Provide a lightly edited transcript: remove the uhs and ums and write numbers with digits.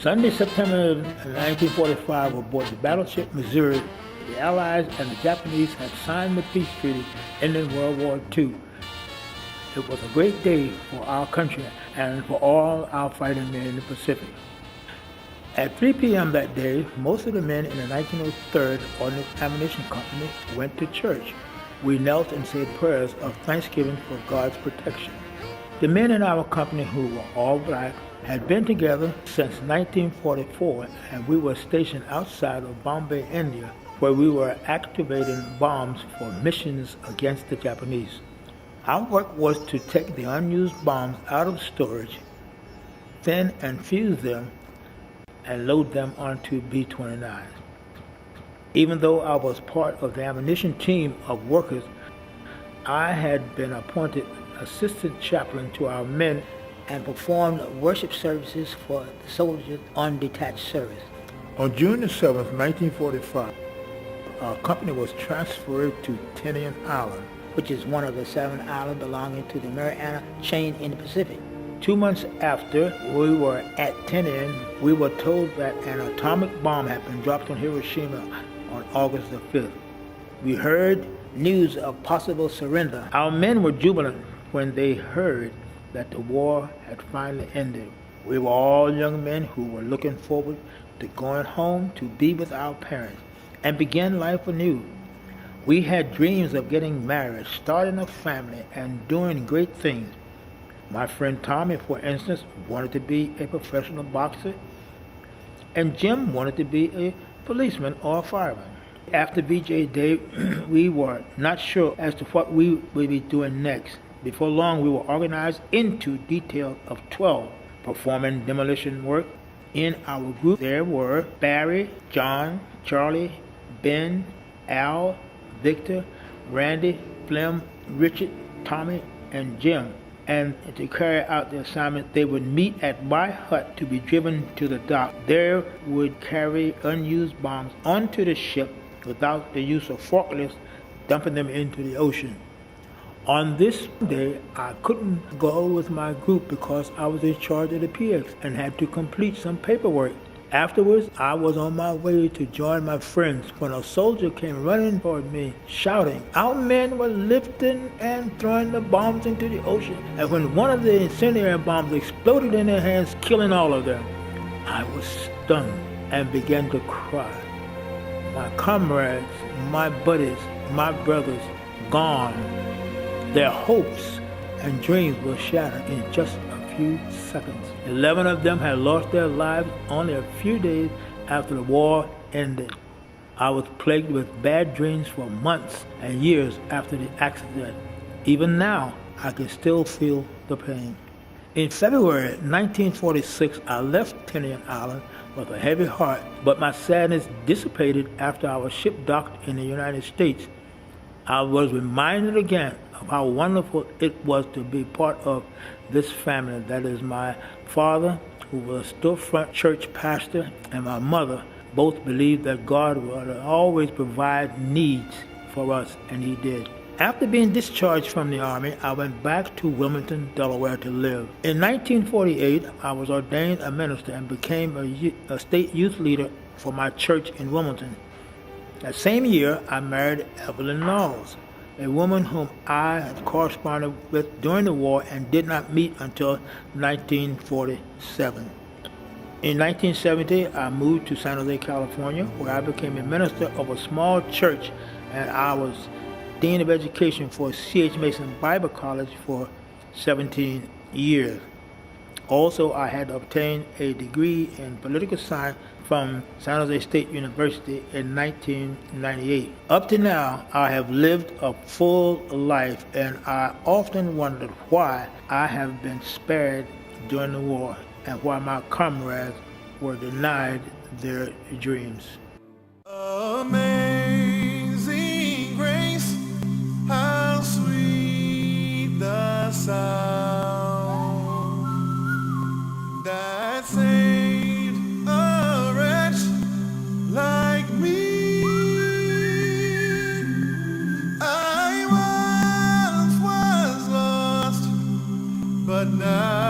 Sunday, September 1945, aboard the battleship Missouri, the Allies and the Japanese had signed the peace treaty ending World War II. It was a great day for our country and for all our fighting men in the Pacific. At 3 p.m. that day, most of the men in the 1903rd Ordnance Ammunition Company went to church. We knelt and said prayers of thanksgiving for God's protection. The men in our company, who were all black, had been together since 1944, and we were stationed outside of Bombay, India, where we were activating bombs for missions against the Japanese. Our work was to take the unused bombs out of storage, thin and fuse them, and load them onto B-29s. Even though I was part of the ammunition team of workers, I had been appointed assistant chaplain to our men and performed worship services for the soldiers on detached service. On June 7, 1945, our company was transferred to Tinian Island, which is one of the 7 islands belonging to the Mariana chain in the Pacific. 2 months after we were at Tinian, we were told that an atomic bomb had been dropped on Hiroshima on August the 5th. We heard news of possible surrender. Our men were jubilant when they heard that the war had finally ended. We were all young men who were looking forward to going home to be with our parents and begin life anew. We had dreams of getting married, starting a family, and doing great things. My friend Tommy, for instance, wanted to be a professional boxer, and Jim wanted to be a policeman or a fireman. After VJ Day, we were not sure as to what we would be doing next. Before long, we were organized into detail of 12 performing demolition work. In our group, there were Barry, John, Charlie, Ben, Al, Victor, Randy, Flem, Richard, Tommy, and Jim. And to carry out the assignment, they would meet at my hut to be driven to the dock. There would carry unused bombs onto the ship without the use of forklifts, dumping them into the ocean. On this day, I couldn't go with my group because I was in charge of the PX and had to complete some paperwork. Afterwards, I was on my way to join my friends when a soldier came running toward me, shouting. Our men were lifting and throwing the bombs into the ocean, and when one of the incendiary bombs exploded in their hands, killing all of them, I was stunned and began to cry. My comrades, my buddies, my brothers, gone. Their hopes and dreams were shattered in just a few seconds. 11 of them had lost their lives only a few days after the war ended. I was plagued with bad dreams for months and years after the accident. Even now, I can still feel the pain. In February 1946, I left Tinian Island with a heavy heart, but my sadness dissipated after our ship docked in the United States. I was reminded again of how wonderful it was to be part of this family. That is, my father, who was a storefront church pastor, and my mother both believed that God would always provide needs for us, and He did. After being discharged from the Army, I went back to Wilmington, Delaware to live. In 1948, I was ordained a minister and became a state youth leader for my church in Wilmington. That same year, I married Evelyn Knowles, a woman whom I had corresponded with during the war and did not meet until 1947. In 1970, I moved to San Jose, California, where I became a minister of a small church, and I was Dean of Education for C.H. Mason Bible College for 17 years. Also, I had obtained a degree in political science from San Jose State University in 1998. Up to now, I have lived a full life, and I often wondered why I have been spared during the war and why my comrades were denied their dreams. Amazing grace, how sweet the sound that saved a wretch like me. I once was lost, but now